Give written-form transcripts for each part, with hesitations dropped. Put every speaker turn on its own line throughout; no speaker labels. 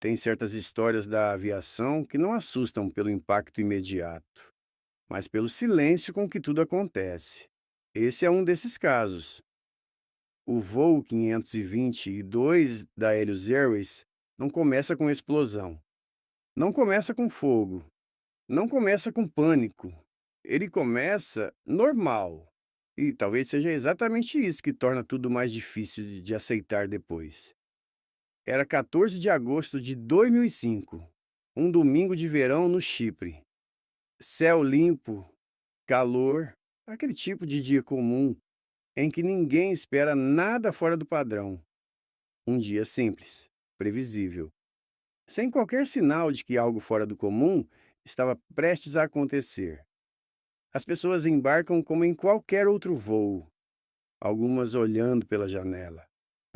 Tem certas histórias da aviação que não assustam pelo impacto imediato, mas pelo silêncio com que tudo acontece. Esse é um desses casos. O voo 522 da Helios Airways não começa com explosão, não começa com fogo, não começa com pânico. Ele começa normal. E talvez seja exatamente isso que torna tudo mais difícil de aceitar depois. Era 14 de agosto de 2005, um domingo de verão no Chipre. Céu limpo, calor, aquele tipo de dia comum em que ninguém espera nada fora do padrão. Um dia simples, previsível, sem qualquer sinal de que algo fora do comum estava prestes a acontecer. As pessoas embarcam como em qualquer outro voo, algumas olhando pela janela,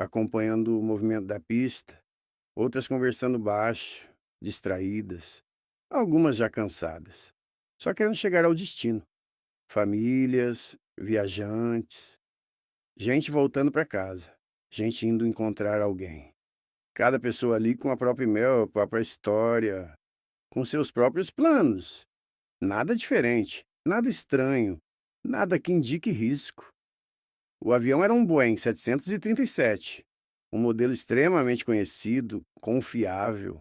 acompanhando o movimento da pista, outras conversando baixo, distraídas, algumas já cansadas, só querendo chegar ao destino. Famílias, viajantes, gente voltando para casa, gente indo encontrar alguém. Cada pessoa ali com a própria a própria história, com seus próprios planos. Nada diferente, nada estranho, nada que indique risco. O avião era um Boeing 737, um modelo extremamente conhecido, confiável,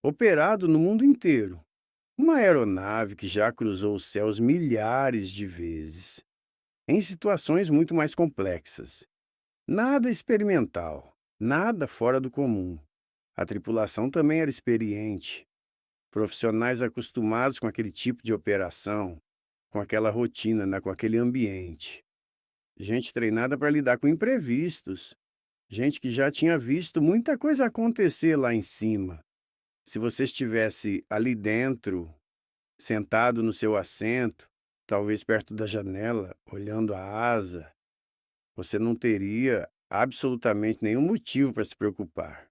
operado no mundo inteiro. Uma aeronave que já cruzou os céus milhares de vezes, em situações muito mais complexas. Nada experimental, nada fora do comum. A tripulação também era experiente, profissionais acostumados com aquele tipo de operação, com aquela rotina, com aquele ambiente. Gente treinada para lidar com imprevistos, gente que já tinha visto muita coisa acontecer lá em cima. Se você estivesse ali dentro, sentado no seu assento, talvez perto da janela, olhando a asa, você não teria absolutamente nenhum motivo para se preocupar.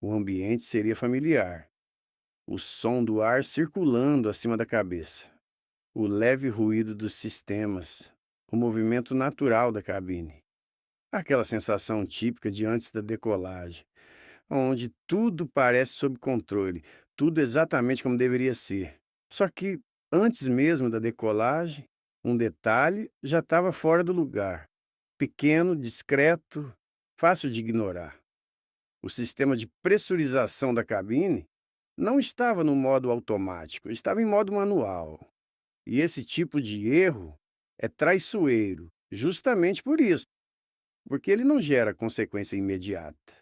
O ambiente seria familiar, o som do ar circulando acima da cabeça, o leve ruído dos sistemas, o movimento natural da cabine. Aquela sensação típica de antes da decolagem, onde tudo parece sob controle, tudo exatamente como deveria ser. Só que, antes mesmo da decolagem, um detalhe já estava fora do lugar. Pequeno, discreto, fácil de ignorar. O sistema de pressurização da cabine não estava no modo automático, estava em modo manual. E esse tipo de erro é traiçoeiro, justamente por isso, porque ele não gera consequência imediata.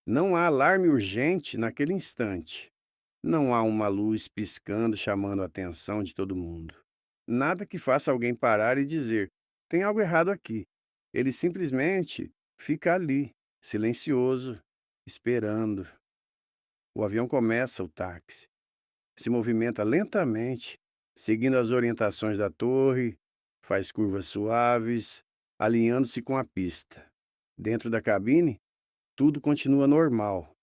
Não há alarme urgente naquele instante. Não há uma luz piscando chamando a atenção de todo mundo. Nada que faça alguém parar e dizer: tem algo errado aqui. Ele simplesmente fica ali, silencioso, esperando. O avião começa o táxi. Se movimenta lentamente, seguindo as orientações da torre, faz curvas suaves, alinhando-se com a pista. Dentro da cabine, tudo continua normal.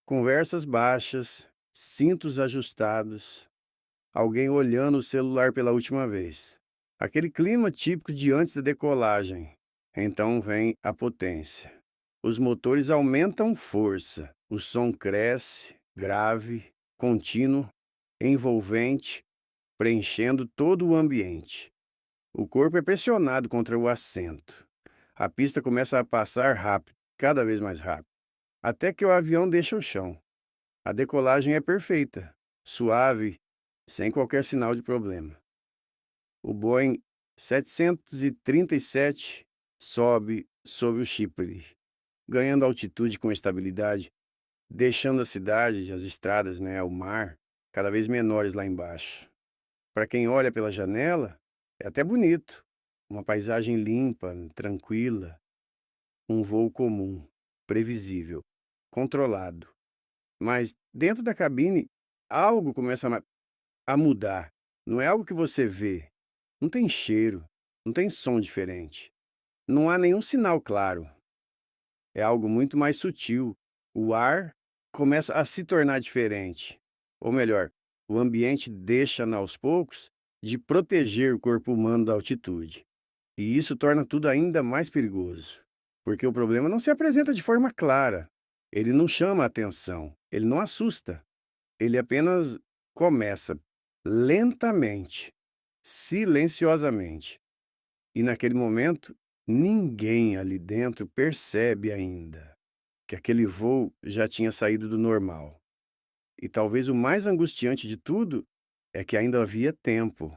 Conversas baixas, cintos ajustados, alguém olhando o celular pela última vez. Aquele clima típico de antes da decolagem. Então vem a potência. Os motores aumentam força, o som cresce, grave, contínuo, envolvente, preenchendo todo o ambiente. O corpo é pressionado contra o assento. A pista começa a passar rápido, cada vez mais rápido, até que o avião deixa o chão. A decolagem é perfeita, suave, sem qualquer sinal de problema. O Boeing 737 sobe sobre o Chipre, ganhando altitude com estabilidade, deixando a cidade, as estradas, o mar, cada vez menores lá embaixo. Para quem olha pela janela, é até bonito. Uma paisagem limpa, tranquila, um voo comum, previsível, controlado. Mas dentro da cabine, algo começa a mudar. Não é algo que você vê. Não tem cheiro, não tem som diferente. Não há nenhum sinal claro. É algo muito mais sutil. O ar começa a se tornar diferente. Ou melhor, o ambiente deixa, aos poucos, de proteger o corpo humano da altitude. E isso torna tudo ainda mais perigoso. Porque o problema não se apresenta de forma clara. Ele não chama a atenção, ele não assusta, ele apenas começa lentamente, silenciosamente. E naquele momento, ninguém ali dentro percebe ainda que aquele voo já tinha saído do normal. E talvez o mais angustiante de tudo é que ainda havia tempo.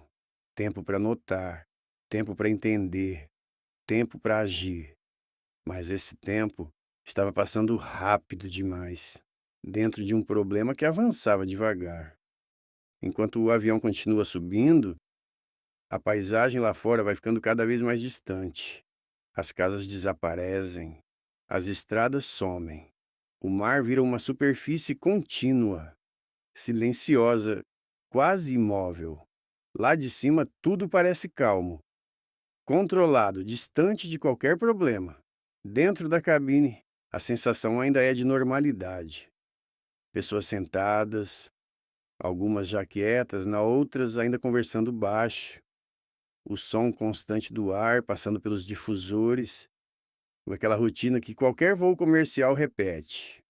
Tempo para notar, tempo para entender, tempo para agir. Mas esse tempo estava passando rápido demais, dentro de um problema que avançava devagar. Enquanto o avião continua subindo, a paisagem lá fora vai ficando cada vez mais distante. As casas desaparecem, as estradas somem. O mar vira uma superfície contínua, silenciosa, quase imóvel. Lá de cima tudo parece calmo, controlado, distante de qualquer problema. Dentro da cabine, a sensação ainda é de normalidade. Pessoas sentadas, algumas já quietas, outras ainda conversando baixo. O som constante do ar passando pelos difusores, com aquela rotina que qualquer voo comercial repete.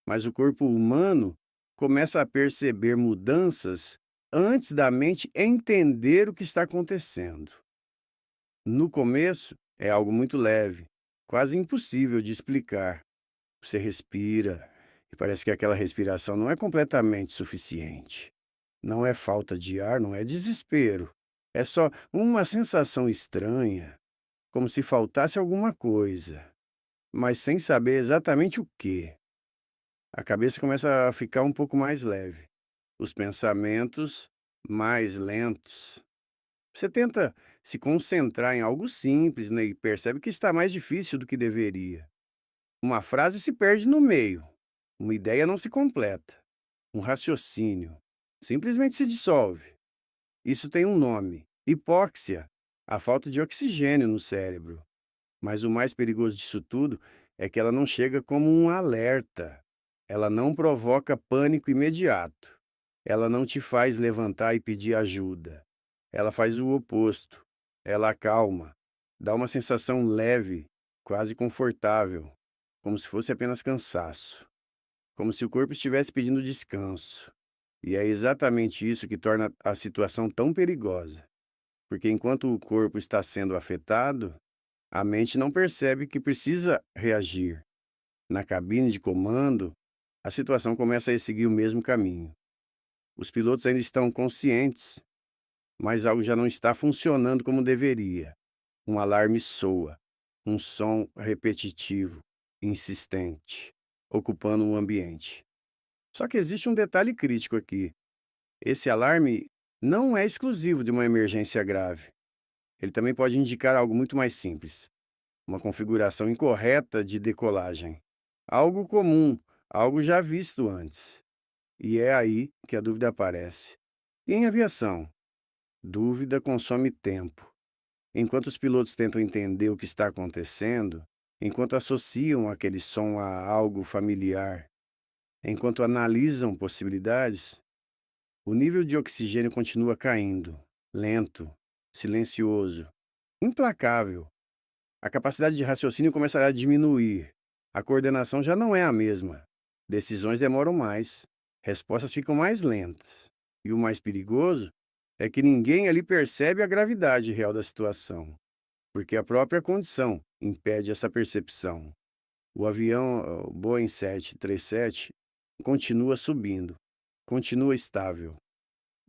Mas o corpo humano começa a perceber mudanças antes da mente entender o que está acontecendo. No começo, é algo muito leve, quase impossível de explicar. Você respira e parece que aquela respiração não é completamente suficiente. Não é falta de ar, não é desespero. É só uma sensação estranha, como se faltasse alguma coisa, mas sem saber exatamente o que. A cabeça começa a ficar um pouco mais leve, os pensamentos mais lentos. Você tenta se concentrar em algo simples, né, e percebe que está mais difícil do que deveria. Uma frase se perde no meio, uma ideia não se completa, um raciocínio simplesmente se dissolve. Isso tem um nome: hipóxia, a falta de oxigênio no cérebro. Mas o mais perigoso disso tudo é que ela não chega como um alerta. Ela não provoca pânico imediato. Ela não te faz levantar e pedir ajuda. Ela faz o oposto. Ela acalma, dá uma sensação leve, quase confortável, como se fosse apenas cansaço, como se o corpo estivesse pedindo descanso. E é exatamente isso que torna a situação tão perigosa, porque enquanto o corpo está sendo afetado, a mente não percebe que precisa reagir. Na cabine de comando, a situação começa a seguir o mesmo caminho. Os pilotos ainda estão conscientes, mas algo já não está funcionando como deveria. Um alarme soa, um som repetitivo, insistente, ocupando o ambiente. Só que existe um detalhe crítico aqui. Esse alarme não é exclusivo de uma emergência grave. Ele também pode indicar algo muito mais simples: uma configuração incorreta de decolagem. Algo comum, algo já visto antes. E é aí que a dúvida aparece. E em aviação, dúvida consome tempo. Enquanto os pilotos tentam entender o que está acontecendo, enquanto associam aquele som a algo familiar, enquanto analisam possibilidades, o nível de oxigênio continua caindo, lento, silencioso, implacável. A capacidade de raciocínio começa a diminuir. A coordenação já não é a mesma. Decisões demoram mais, respostas ficam mais lentas. E o mais perigoso é que ninguém ali percebe a gravidade real da situação, porque a própria condição impede essa percepção. O avião, o Boeing 737, continua subindo, continua estável,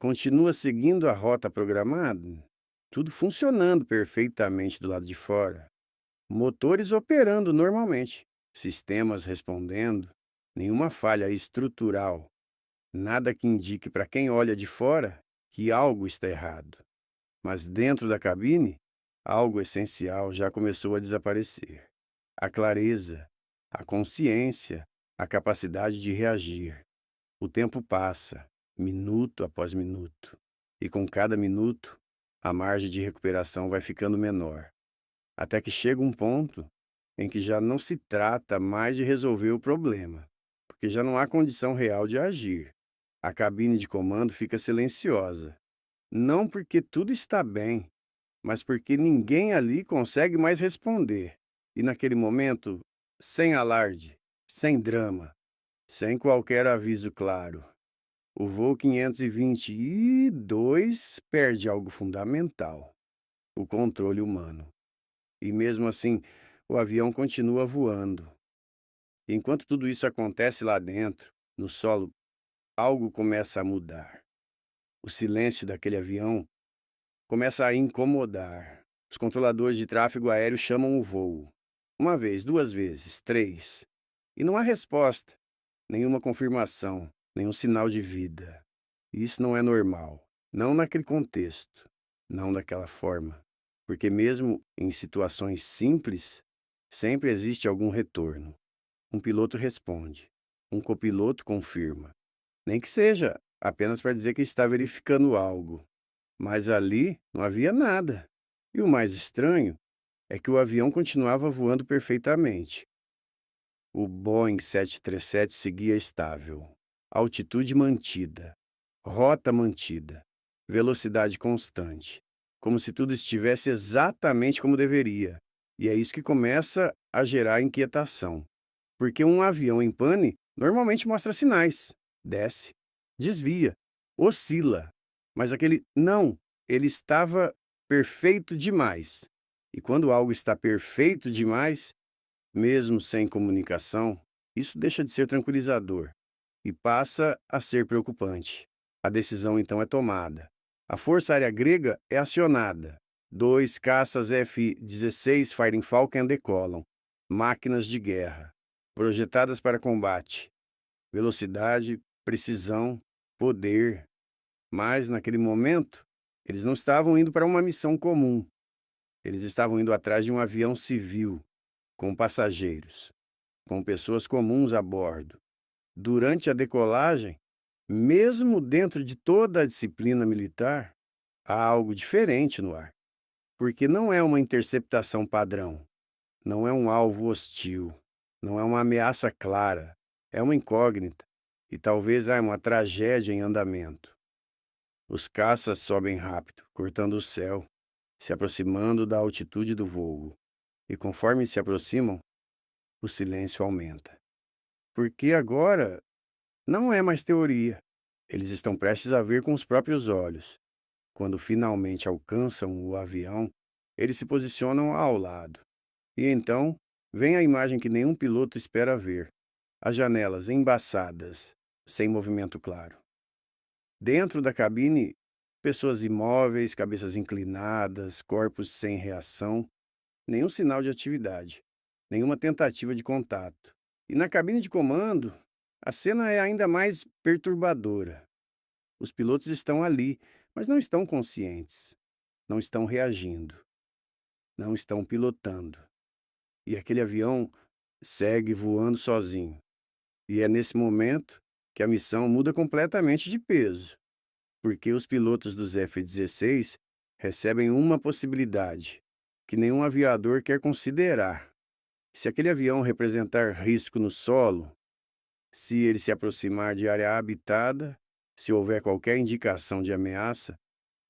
continua seguindo a rota programada, tudo funcionando perfeitamente do lado de fora. Motores operando normalmente, sistemas respondendo, nenhuma falha estrutural, nada que indique para quem olha de fora que algo está errado. Mas dentro da cabine, algo essencial já começou a desaparecer. A clareza, a consciência, a capacidade de reagir. O tempo passa, minuto após minuto, e com cada minuto, a margem de recuperação vai ficando menor. Até que chega um ponto em que já não se trata mais de resolver o problema, porque já não há condição real de agir. A cabine de comando fica silenciosa, não porque tudo está bem, mas porque ninguém ali consegue mais responder. E naquele momento, sem alarde, sem drama, sem qualquer aviso claro. O voo 522 perde algo fundamental: o controle humano. E mesmo assim, o avião continua voando. E enquanto tudo isso acontece lá dentro, no solo, algo começa a mudar. O silêncio daquele avião começa a incomodar. Os controladores de tráfego aéreo chamam o voo. Uma vez, duas vezes, três. E não há resposta, nenhuma confirmação, nenhum sinal de vida. Isso não é normal. Não naquele contexto, não daquela forma. Porque mesmo em situações simples, sempre existe algum retorno. Um piloto responde. Um copiloto confirma. Nem que seja apenas para dizer que está verificando algo. Mas ali não havia nada. E o mais estranho é que o avião continuava voando perfeitamente. O Boeing 737 seguia estável. Altitude mantida. Rota mantida. Velocidade constante. Como se tudo estivesse exatamente como deveria. E é isso que começa a gerar inquietação. Porque um avião em pane normalmente mostra sinais. Desce, desvia, oscila. Mas aquele não, ele estava perfeito demais. E quando algo está perfeito demais, mesmo sem comunicação, isso deixa de ser tranquilizador e passa a ser preocupante. A decisão então é tomada. A Força Aérea Grega é acionada. Dois caças F-16 Fighting Falcon decolam. Máquinas de guerra, projetadas para combate. Velocidade, precisão, poder. Mas, naquele momento, eles não estavam indo para uma missão comum. Eles estavam indo atrás de um avião civil, com passageiros, com pessoas comuns a bordo. Durante a decolagem, mesmo dentro de toda a disciplina militar, há algo diferente no ar, porque não é uma interceptação padrão, não é um alvo hostil, não é uma ameaça clara, é uma incógnita, e talvez há uma tragédia em andamento. Os caças sobem rápido, cortando o céu, se aproximando da altitude do voo, e conforme se aproximam, o silêncio aumenta. Porque agora não é mais teoria. Eles estão prestes a ver com os próprios olhos. Quando finalmente alcançam o avião, eles se posicionam ao lado. E então vem a imagem que nenhum piloto espera ver: as janelas embaçadas, sem movimento claro. Dentro da cabine, pessoas imóveis, cabeças inclinadas, corpos sem reação, nenhum sinal de atividade, nenhuma tentativa de contato. E na cabine de comando, a cena é ainda mais perturbadora. Os pilotos estão ali, mas não estão conscientes, não estão reagindo, não estão pilotando. E aquele avião segue voando sozinho. E é nesse momento que a missão muda completamente de peso, porque os pilotos dos F-16 recebem uma possibilidade que nenhum aviador quer considerar. Se aquele avião representar risco no solo, se ele se aproximar de área habitada, se houver qualquer indicação de ameaça,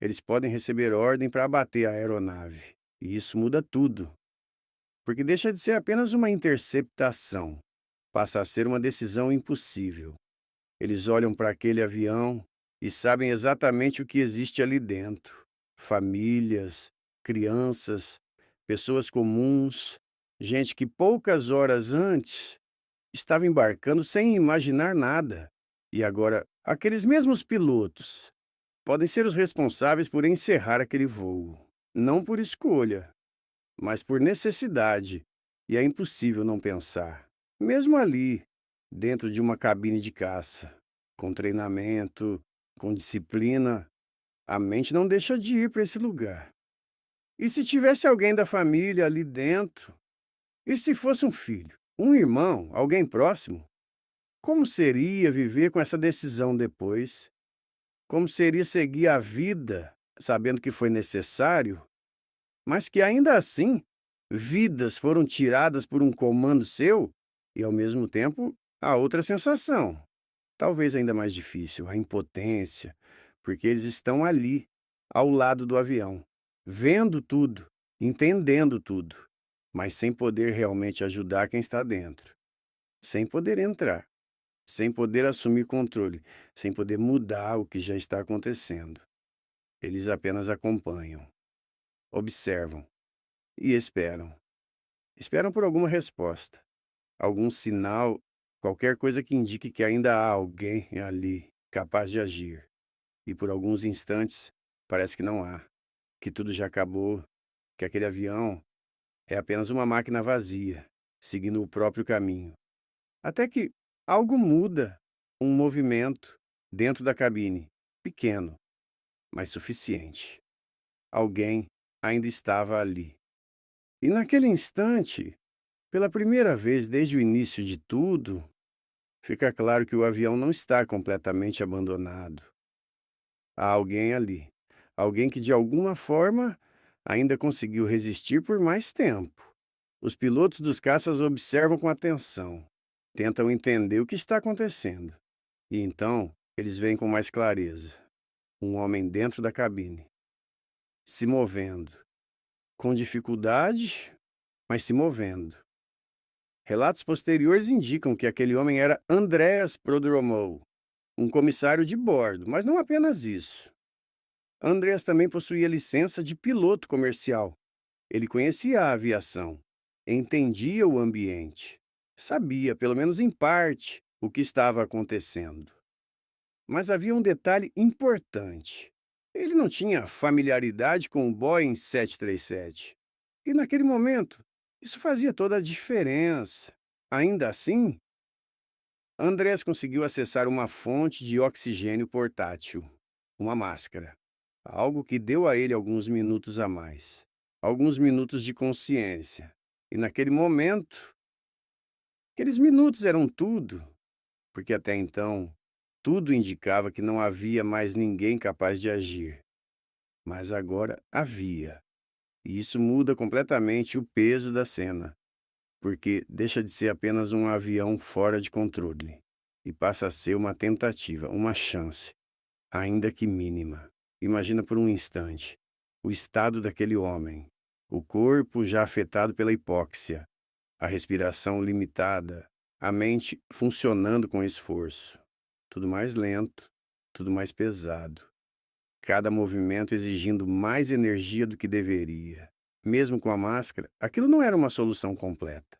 eles podem receber ordem para abater a aeronave. E isso muda tudo, porque deixa de ser apenas uma interceptação, passa a ser uma decisão impossível. Eles olham para aquele avião e sabem exatamente o que existe ali dentro: famílias, crianças, pessoas comuns, gente que poucas horas antes estava embarcando sem imaginar nada. E agora, aqueles mesmos pilotos podem ser os responsáveis por encerrar aquele voo. Não por escolha, mas por necessidade. E é impossível não pensar. Mesmo ali, dentro de uma cabine de caça, com treinamento, com disciplina, a mente não deixa de ir para esse lugar. E se tivesse alguém da família ali dentro? E se fosse um filho, um irmão, alguém próximo? Como seria viver com essa decisão depois? Como seria seguir a vida sabendo que foi necessário, mas que ainda assim vidas foram tiradas por um comando seu? E ao mesmo tempo, a outra sensação, talvez ainda mais difícil, a impotência, porque eles estão ali, ao lado do avião, vendo tudo, entendendo tudo, mas sem poder realmente ajudar quem está dentro. sem poder entrar, sem poder assumir controle, sem poder mudar o que já está acontecendo. Eles apenas acompanham, observam e esperam. Esperam por alguma resposta, algum sinal, qualquer coisa que indique que ainda há alguém ali capaz de agir. E por alguns instantes parece que não há, que tudo já acabou, que aquele avião é apenas uma máquina vazia, seguindo o próprio caminho. Até que algo muda, um movimento dentro da cabine, pequeno, mas suficiente. Alguém ainda estava ali. E naquele instante, pela primeira vez desde o início de tudo, fica claro que o avião não está completamente abandonado. Há alguém ali. Alguém que de alguma forma ainda conseguiu resistir por mais tempo. Os pilotos dos caças observam com atenção, tentam entender o que está acontecendo. E então eles veem com mais clareza um homem dentro da cabine, se movendo, com dificuldade, mas se movendo. Relatos posteriores indicam que aquele homem era Andreas Prodromou, um comissário de bordo, mas não apenas isso. Andreas também possuía licença de piloto comercial. Ele conhecia a aviação, entendia o ambiente, sabia, pelo menos em parte, o que estava acontecendo. Mas havia um detalhe importante. Ele não tinha familiaridade com o Boeing 737. E naquele momento, isso fazia toda a diferença. Ainda assim, Andrés conseguiu acessar uma fonte de oxigênio portátil, uma máscara, algo que deu a ele alguns minutos a mais, alguns minutos de consciência. E naquele momento, aqueles minutos eram tudo, porque até então, tudo indicava que não havia mais ninguém capaz de agir. Mas agora havia. E isso muda completamente o peso da cena, porque deixa de ser apenas um avião fora de controle e passa a ser uma tentativa, uma chance, ainda que mínima. Imagina por um instante o estado daquele homem, o corpo já afetado pela hipóxia, a respiração limitada, a mente funcionando com esforço. Tudo mais lento, tudo mais pesado. Cada movimento exigindo mais energia do que deveria. Mesmo com a máscara, aquilo não era uma solução completa.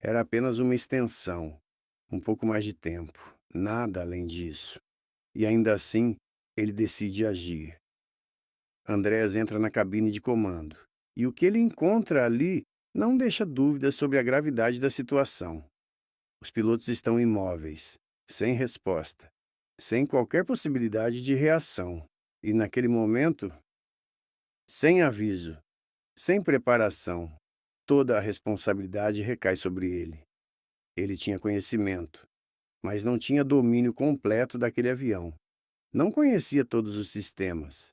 Era apenas uma extensão, um pouco mais de tempo, nada além disso. E ainda assim, ele decide agir. Andrés entra na cabine de comando, e o que ele encontra ali não deixa dúvidas sobre a gravidade da situação. Os pilotos estão imóveis, sem resposta, sem qualquer possibilidade de reação. E naquele momento, sem aviso, sem preparação, toda a responsabilidade recai sobre ele. Ele tinha conhecimento, mas não tinha domínio completo daquele avião. Não conhecia todos os sistemas.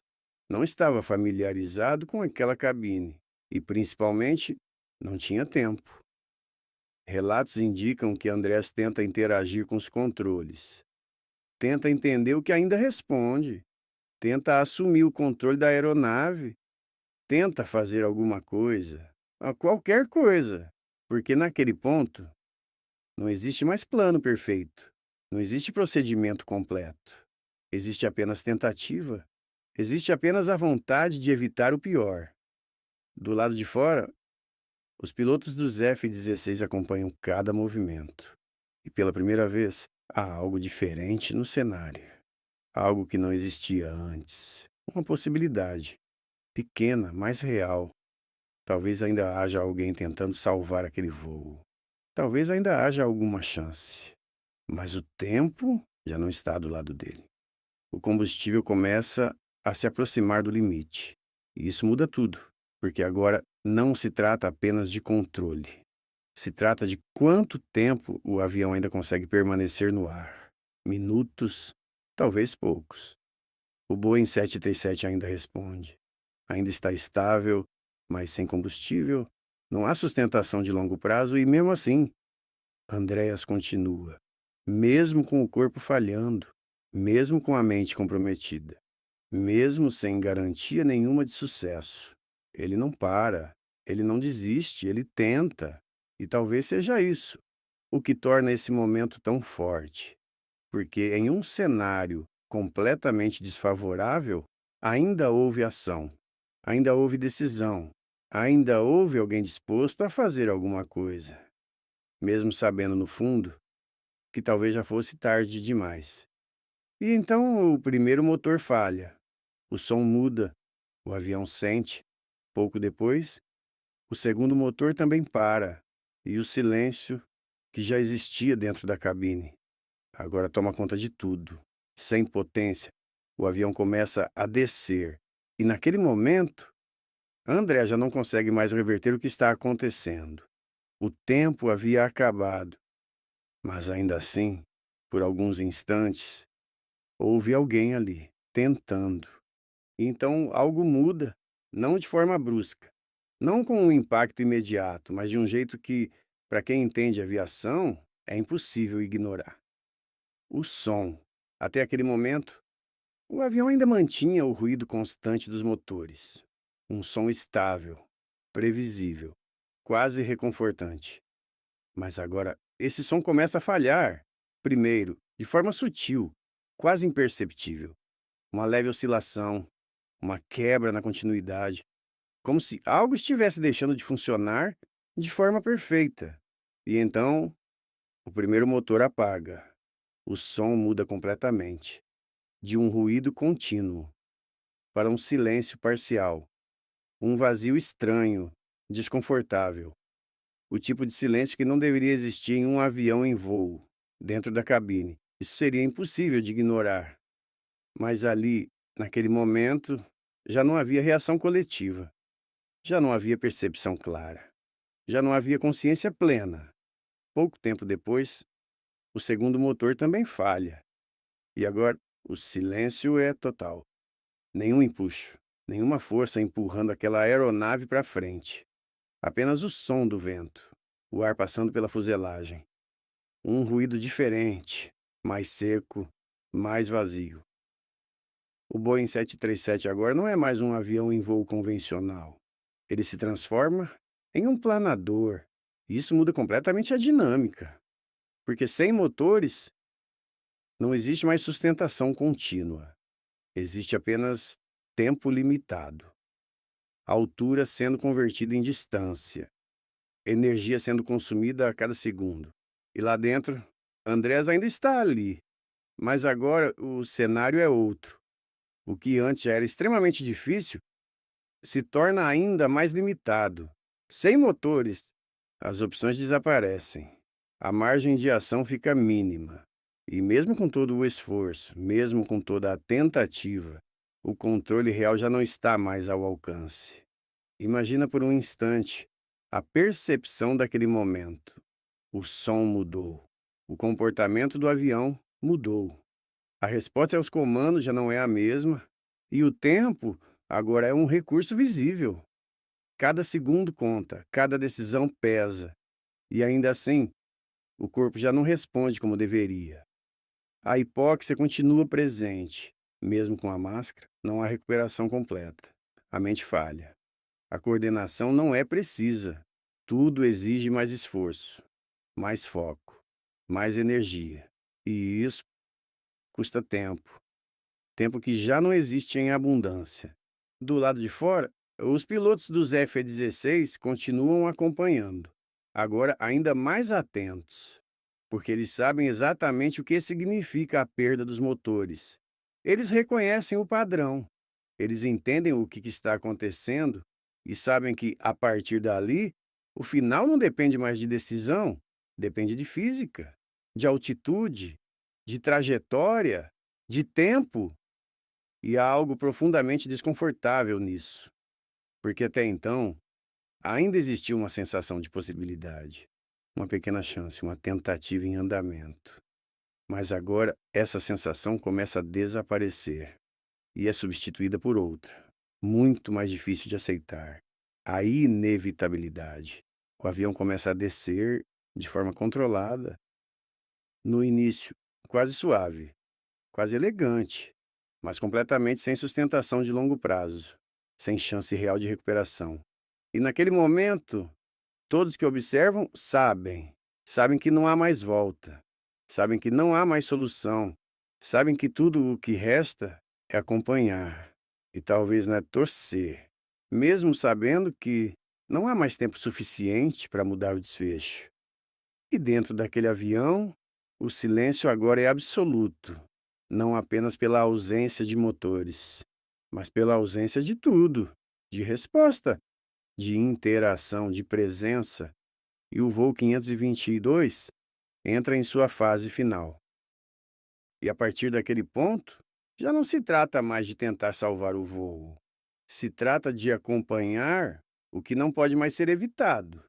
Não estava familiarizado com aquela cabine e, principalmente, não tinha tempo. Relatos indicam que Andrés tenta interagir com os controles. Tenta entender o que ainda responde. Tenta assumir o controle da aeronave. Tenta fazer alguma coisa, qualquer coisa, porque naquele ponto não existe mais plano perfeito, não existe procedimento completo, existe apenas tentativa, existe apenas a vontade de evitar o pior. Do lado de fora, os pilotos dos F-16 acompanham cada movimento. E pela primeira vez, há algo diferente no cenário, algo que não existia antes, uma possibilidade, pequena, mas real. Talvez ainda haja alguém tentando salvar aquele voo. Talvez ainda haja alguma chance. Mas o tempo já não está do lado dele. O combustível começa a se aproximar do limite. E isso muda tudo, porque agora não se trata apenas de controle. Se trata de quanto tempo o avião ainda consegue permanecer no ar. Minutos, talvez poucos. O Boeing 737 ainda responde. Ainda está estável, mas sem combustível. Não há sustentação de longo prazo e, mesmo assim, Andreas continua, mesmo com o corpo falhando, mesmo com a mente comprometida, mesmo sem garantia nenhuma de sucesso. Ele não para, ele não desiste, ele tenta. E talvez seja isso, o que torna esse momento tão forte, porque em um cenário completamente desfavorável, ainda houve ação, ainda houve decisão, ainda houve alguém disposto a fazer alguma coisa, mesmo sabendo no fundo que talvez já fosse tarde demais. E então o primeiro motor falha, o som muda, o avião sente. Pouco depois, o segundo motor também para, e o silêncio, que já existia dentro da cabine, agora toma conta de tudo. Sem potência, o avião começa a descer. E naquele momento, André já não consegue mais reverter o que está acontecendo. O tempo havia acabado, mas ainda assim, por alguns instantes, houve alguém ali, tentando. Então algo muda, não de forma brusca, não com um impacto imediato, mas de um jeito que, para quem entende aviação, é impossível ignorar. O som. Até aquele momento, o avião ainda mantinha o ruído constante dos motores. Um som estável, previsível, quase reconfortante. Mas agora, esse som começa a falhar. Primeiro, de forma sutil, quase imperceptível. Uma leve oscilação, uma quebra na continuidade, como se algo estivesse deixando de funcionar de forma perfeita. E então, o primeiro motor apaga. O som muda completamente, de um ruído contínuo para um silêncio parcial, um vazio estranho, desconfortável. O tipo de silêncio que não deveria existir em um avião em voo, dentro da cabine. Isso seria impossível de ignorar. Mas ali, naquele momento, já não havia reação coletiva. Já não havia percepção clara. Já não havia consciência plena. Pouco tempo depois, o segundo motor também falha. E agora, o silêncio é total. Nenhum empuxo, nenhuma força empurrando aquela aeronave para frente. Apenas o som do vento, o ar passando pela fuselagem. Um ruído diferente, mais seco, mais vazio. O Boeing 737 agora não é mais um avião em voo convencional. Ele se transforma em um planador. E isso muda completamente a dinâmica, porque sem motores não existe mais sustentação contínua. Existe apenas tempo limitado, altura sendo convertida em distância, energia sendo consumida a cada segundo. E lá dentro, Andrés ainda está ali, mas agora o cenário é outro. O que antes já era extremamente difícil se torna ainda mais limitado. Sem motores, as opções desaparecem. A margem de ação fica mínima. E mesmo com todo o esforço, mesmo com toda a tentativa, o controle real já não está mais ao alcance. Imagina por um instante a percepção daquele momento. O som mudou. O comportamento do avião mudou. A resposta aos comandos já não é a mesma. E o tempo agora é um recurso visível. Cada segundo conta, cada decisão pesa. E ainda assim, o corpo já não responde como deveria. A hipóxia continua presente. Mesmo com a máscara, não há recuperação completa. A mente falha. A coordenação não é precisa. Tudo exige mais esforço, mais foco, mais energia. E isso custa tempo. Tempo que já não existe em abundância. Do lado de fora, os pilotos dos F-16 continuam acompanhando, agora ainda mais atentos, porque eles sabem exatamente o que significa a perda dos motores. Eles reconhecem o padrão, eles entendem o que está acontecendo e sabem que, a partir dali, o final não depende mais de decisão, depende de física, de altitude, de trajetória, de tempo. E há algo profundamente desconfortável nisso, porque até então ainda existia uma sensação de possibilidade, uma pequena chance, uma tentativa em andamento. Mas agora essa sensação começa a desaparecer e é substituída por outra, muito mais difícil de aceitar: a inevitabilidade. O avião começa a descer de forma controlada, no início quase suave, quase elegante, mas completamente sem sustentação de longo prazo, sem chance real de recuperação. E naquele momento, todos que observam sabem. Sabem que não há mais volta. Sabem que não há mais solução. Sabem que tudo o que resta é acompanhar e talvez, né, torcer, mesmo sabendo que não há mais tempo suficiente para mudar o desfecho. E dentro daquele avião, o silêncio agora é absoluto, não apenas pela ausência de motores, mas pela ausência de tudo, de resposta, de interação, de presença, e o voo 522 entra em sua fase final. E a partir daquele ponto, já não se trata mais de tentar salvar o voo. Se trata de acompanhar o que não pode mais ser evitado.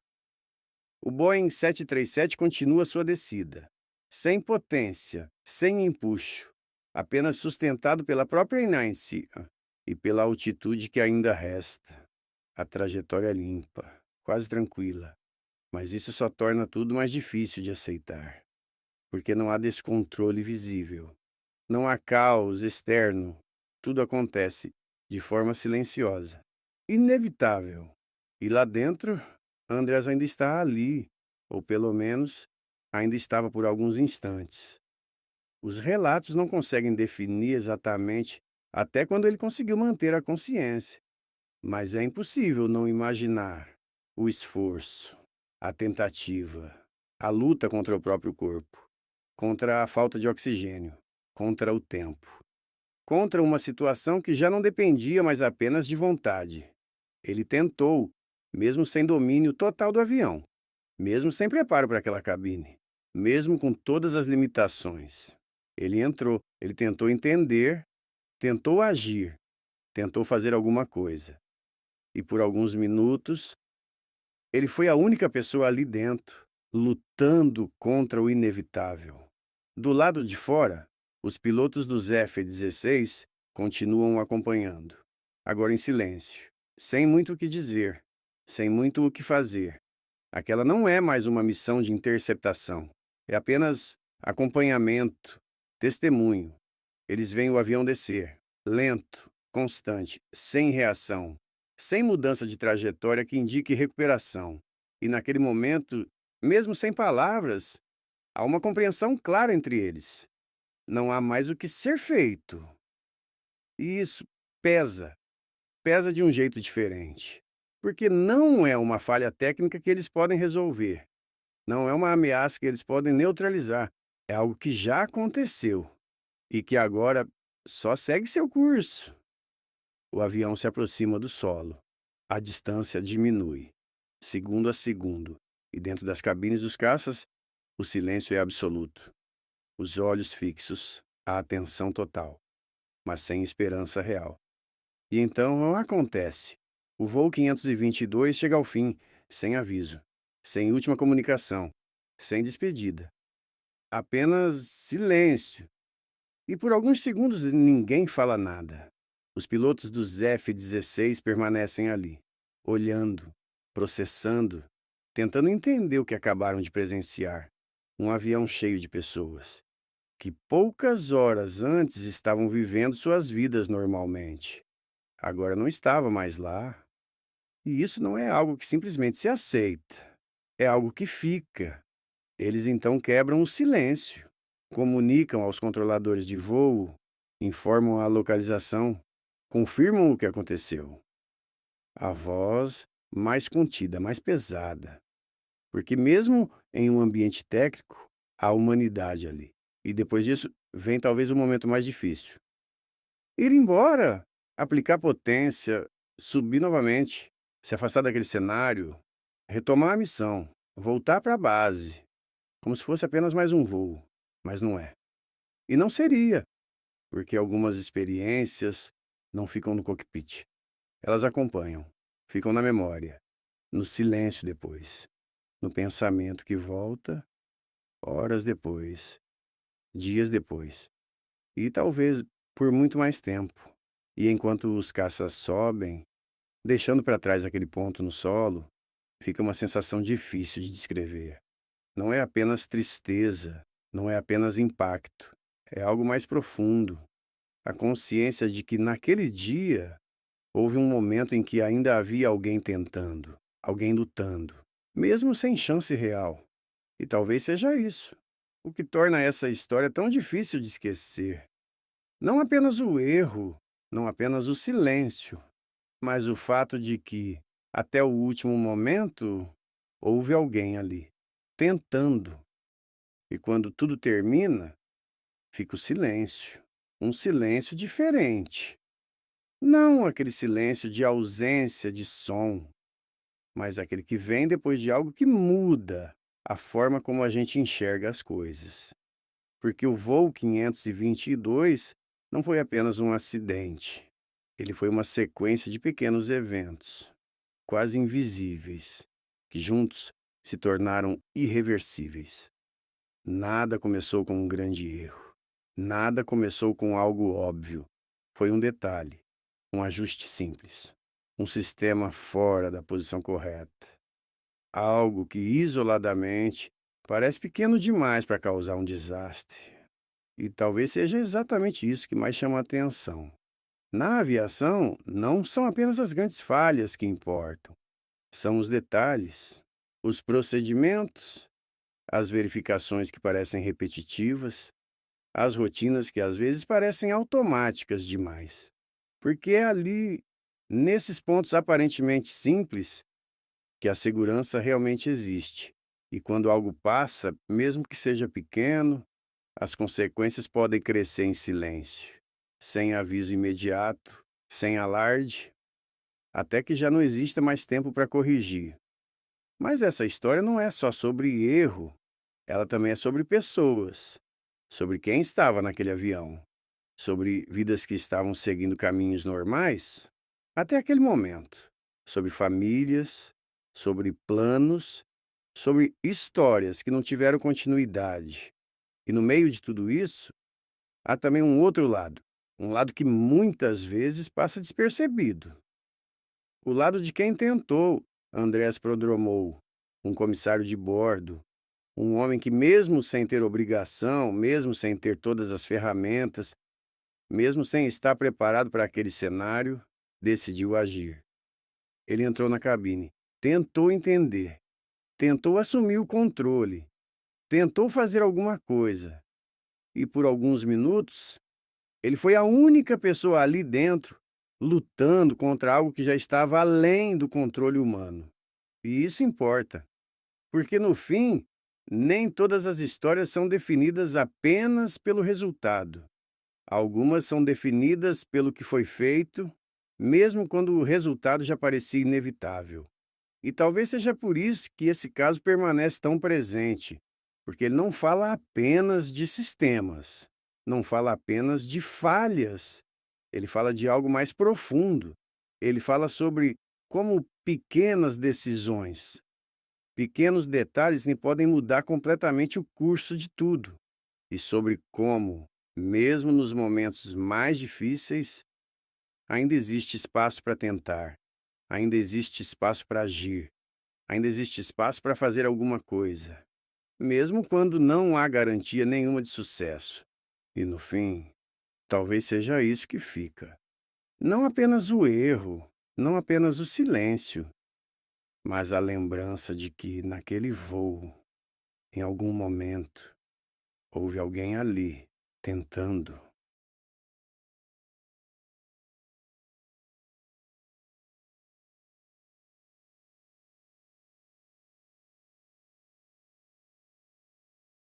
O Boeing 737 continua sua descida, sem potência, sem empuxo, apenas sustentado pela própria inércia e pela altitude que ainda resta. A trajetória é limpa, quase tranquila, mas isso só torna tudo mais difícil de aceitar, porque não há descontrole visível. Não há caos externo. Tudo acontece de forma silenciosa. Inevitável. E lá dentro, Andreas ainda está ali, ou pelo menos ainda estava por alguns instantes. Os relatos não conseguem definir exatamente até quando ele conseguiu manter a consciência, mas é impossível não imaginar o esforço, a tentativa, a luta contra o próprio corpo, contra a falta de oxigênio, contra o tempo, contra uma situação que já não dependia mais apenas de vontade. Ele tentou, mesmo sem domínio total do avião, mesmo sem preparo para aquela cabine, mesmo com todas as limitações. Ele entrou, ele tentou entender, tentou agir, tentou fazer alguma coisa. E por alguns minutos, ele foi a única pessoa ali dentro, lutando contra o inevitável. Do lado de fora, os pilotos dos F-16 continuam acompanhando, agora em silêncio, sem muito o que dizer, sem muito o que fazer. Aquela não é mais uma missão de interceptação, é apenas acompanhamento, testemunho. Eles veem o avião descer, lento, constante, sem reação, sem mudança de trajetória que indique recuperação. E naquele momento, mesmo sem palavras, há uma compreensão clara entre eles. Não há mais o que ser feito. E isso pesa, pesa de um jeito diferente. Porque não é uma falha técnica que eles podem resolver. Não é uma ameaça que eles podem neutralizar. É algo que já aconteceu e que agora só segue seu curso. O avião se aproxima do solo. A distância diminui, segundo a segundo, e dentro das cabines dos caças, o silêncio é absoluto. Os olhos fixos, a atenção total, mas sem esperança real. E então acontece. O voo 522 chega ao fim, sem aviso, sem última comunicação, sem despedida. Apenas silêncio. E por alguns segundos ninguém fala nada. Os pilotos dos F-16 permanecem ali, olhando, processando, tentando entender o que acabaram de presenciar. Um avião cheio de pessoas, que poucas horas antes estavam vivendo suas vidas normalmente. Agora não estava mais lá. E isso não é algo que simplesmente se aceita. É algo que fica. Eles então quebram o silêncio, comunicam aos controladores de voo, informam a localização, confirmam o que aconteceu. A voz mais contida, mais pesada. Porque mesmo em um ambiente técnico, há humanidade ali. E depois disso, vem talvez o momento mais difícil. Ir embora, aplicar potência, subir novamente, se afastar daquele cenário, retomar a missão, voltar para a base, como se fosse apenas mais um voo, mas não é. E não seria, porque algumas experiências não ficam no cockpit. Elas acompanham, ficam na memória, no silêncio depois, no pensamento que volta horas depois, dias depois, e talvez por muito mais tempo. E enquanto os caças sobem, deixando para trás aquele ponto no solo, fica uma sensação difícil de descrever. Não é apenas tristeza, não é apenas impacto, é algo mais profundo. A consciência de que naquele dia houve um momento em que ainda havia alguém tentando, alguém lutando, mesmo sem chance real. E talvez seja isso, o que torna essa história tão difícil de esquecer. Não apenas o erro, não apenas o silêncio, mas o fato de que, até o último momento, houve alguém ali, tentando. E quando tudo termina, fica o silêncio. Um silêncio diferente. Não aquele silêncio de ausência de som, mas aquele que vem depois de algo que muda a forma como a gente enxerga as coisas. Porque o voo 522 não foi apenas um acidente. Ele foi uma sequência de pequenos eventos, quase invisíveis, que juntos se tornaram irreversíveis. Nada começou com um grande erro. Nada começou com algo óbvio. Foi um detalhe, um ajuste simples, um sistema fora da posição correta. Algo que isoladamente parece pequeno demais para causar um desastre. E talvez seja exatamente isso que mais chama a atenção. Na aviação, não são apenas as grandes falhas que importam, são os detalhes, os procedimentos, as verificações que parecem repetitivas, as rotinas que às vezes parecem automáticas demais. Porque é ali, nesses pontos aparentemente simples, que a segurança realmente existe. E quando algo passa, mesmo que seja pequeno, as consequências podem crescer em silêncio, sem aviso imediato, sem alarde, até que já não exista mais tempo para corrigir. Mas essa história não é só sobre erro, ela também é sobre pessoas, sobre quem estava naquele avião, sobre vidas que estavam seguindo caminhos normais até aquele momento, sobre famílias, sobre planos, sobre histórias que não tiveram continuidade. E no meio de tudo isso, há também um outro lado, um lado que muitas vezes passa despercebido. O lado de quem tentou, Andrés Prodromou, um comissário de bordo, um homem que, mesmo sem ter obrigação, mesmo sem ter todas as ferramentas, mesmo sem estar preparado para aquele cenário, decidiu agir. Ele entrou na cabine, tentou entender, tentou assumir o controle, tentou fazer alguma coisa. E por alguns minutos, ele foi a única pessoa ali dentro lutando contra algo que já estava além do controle humano. E isso importa, porque no fim, nem todas as histórias são definidas apenas pelo resultado. Algumas são definidas pelo que foi feito, mesmo quando o resultado já parecia inevitável. E talvez seja por isso que esse caso permanece tão presente, porque ele não fala apenas de sistemas, não fala apenas de falhas, ele fala de algo mais profundo. Ele fala sobre como pequenas decisões, pequenos detalhes podem mudar completamente o curso de tudo, e sobre como, mesmo nos momentos mais difíceis, ainda existe espaço para tentar, ainda existe espaço para agir, ainda existe espaço para fazer alguma coisa, mesmo quando não há garantia nenhuma de sucesso. E no fim, talvez seja isso que fica. Não apenas o erro, não apenas o silêncio, mas a lembrança de que naquele voo, em algum momento, houve alguém ali, tentando.